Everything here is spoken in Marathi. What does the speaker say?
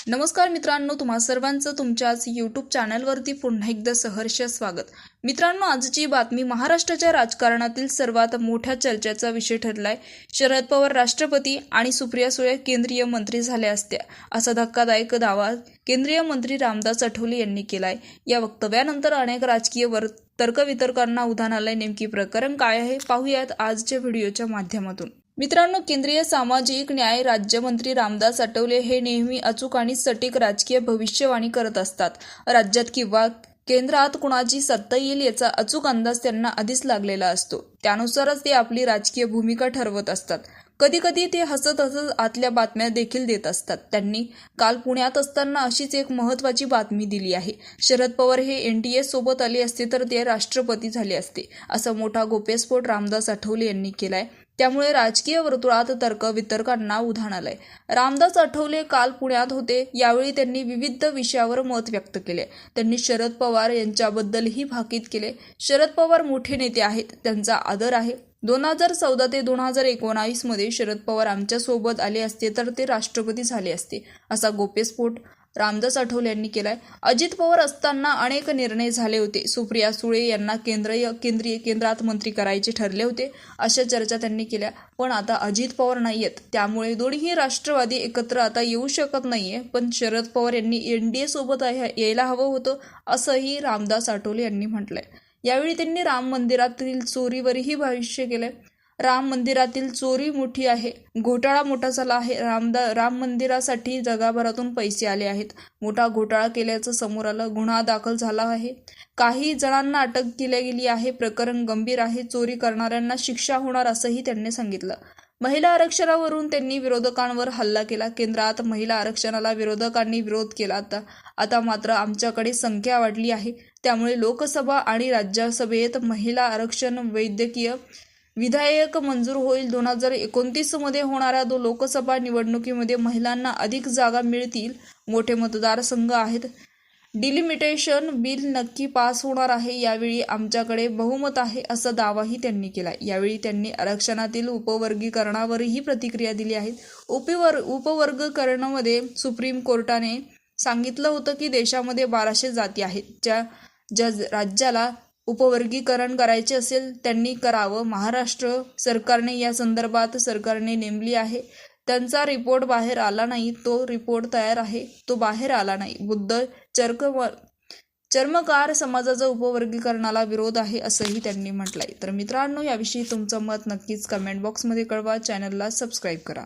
नमस्कार मित्रांनो, तुम्हा सर्वांचं तुमच्याच यूट्यूब चॅनलवरती पुन्हा एकदा सहर्ष स्वागत। मित्रांनो, आजची बातमी महाराष्ट्राच्या राजकारणातील सर्वात मोठ्या चर्चेचा विषय ठरलाय। शरद पवार राष्ट्रपती आणि सुप्रिया सुळे केंद्रीय मंत्री झाल्या असत्या असा धक्कादायक दावा केंद्रीय मंत्री रामदास आठवले यांनी केलाय। या वक्तव्यानंतर अनेक राजकीय तर्कवितर्कांना उधाण आलंय। नेमकी प्रकरण काय आहे पाहूयात आजच्या व्हिडिओच्या माध्यमातून। मित्रांनो, केंद्रीय सामाजिक न्याय राज्यमंत्री रामदास आठवले हे नेहमी अचूक आणि सटीक राजकीय भविष्यवाणी करत असतात। राज्यात किंवा केंद्रात कुणाची सत्ता येईल याचा अचूक अंदाज त्यांना आधीच लागलेला असतो। त्यानुसारच ते आपली राजकीय भूमिका ठरवत असतात। कधी कधी ते हसत हसत आतल्या बातम्या देखील देत असतात। त्यांनी काल पुण्यात असताना अशीच एक महत्त्वाची बातमी दिली आहे। शरद पवार हे NDA सोबत आले असते तर ते राष्ट्रपती झाले असते असा मोठा गौप्यस्फोट रामदास आठवले यांनी केलाय। त्यामुळे राजकीय वर्तुळात तर्कवितर्कांना उधाण आलंय। रामदास आठवले काल पुण्यात होते। यावेळी त्यांनी विविध विषयावर मत व्यक्त केले। त्यांनी शरद पवार यांच्याबद्दलही भाकीत केले। शरद पवार मोठे नेते आहेत, त्यांचा आदर आहे। 2014 ते 2019 मध्ये शरद पवार आमच्या सोबत आले असते तर ते राष्ट्रपती झाले असते असा गौप्यस्फोट रामदास आठवले यांनी केलाय। अजित पवार असताना अनेक निर्णय झाले होते। सुप्रिया सुळे यांना केंद्रात मंत्री करायचे ठरले होते अशा चर्चा त्यांनी केल्या। पण आता अजित पवार नाहीयेत, त्यामुळे दोन्ही राष्ट्रवादी एकत्र आता येऊ शकत नाहीये। पण शरद पवार यांनी NDA सोबत यायला हवं होतं असंही रामदास आठवले यांनी म्हटलंय। यावेळी त्यांनी राम मंदिरातील चोरीवरही भाष्य केलंय। राम मंदिरातील चोरी मोठी आहे, घोटाळा मोठा झाला आहे। राम मंदिरासाठी जगभरातून पैसे आले आहेत। मोठा घोटाळा केल्याचं समोर आलं, गुन्हा दाखल झाला आहे, काही जणांना अटक केली गेली आहे। प्रकरण गंभीर आहे, चोरी करणाऱ्यांना शिक्षा होणार असंही त्यांनी सांगितलं। महिला आरक्षणावरून त्यांनी विरोधकांवर हल्ला केला। केंद्रात महिला आरक्षणाला विरोधकांनी विरोध केला। आता मात्र आमच्याकडे संख्या वाढली आहे, त्यामुळे लोकसभा आणि राज्यसभेत महिला आरक्षण विधेयक मंजूर होईल। 2029 मध्ये होणाऱ्या लोकसभा निवडणुकीमध्ये महिलांना अधिक जागा मिळतील। मोठे मतदारसंघ आहेत, डिलिमिटेशन बिल नक्की पास होणार आहे। यावेळी आमच्याकडे बहुमत आहे असा दावाही त्यांनी केला। यावेळी त्यांनी आरक्षणातील उपवर्गीकरणावरही प्रतिक्रिया दिली आहे। उपवर्गीकरणामध्ये सुप्रीम कोर्टाने सांगितलं होतं की देशामध्ये 1200 जाती आहेत। ज्या राज्याला उपवर्गीकरण करायचे असेल त्यांनी करावं। महाराष्ट्र सरकारने या संदर्भात सरकारने नेमली आहे, त्यांचा रिपोर्ट बाहेर आला नाही। तो रिपोर्ट तयार आहे, तो बाहेर आला नाही। बुद्ध चर्मकार समाजाचा उपवर्गीकरणाला विरोध आहे असंही त्यांनी म्हटलंय। तर मित्रांनो, याविषयी तुमचं मत नक्कीच कमेंट बॉक्समध्ये कळवा। चॅनलला सबस्क्राईब करा।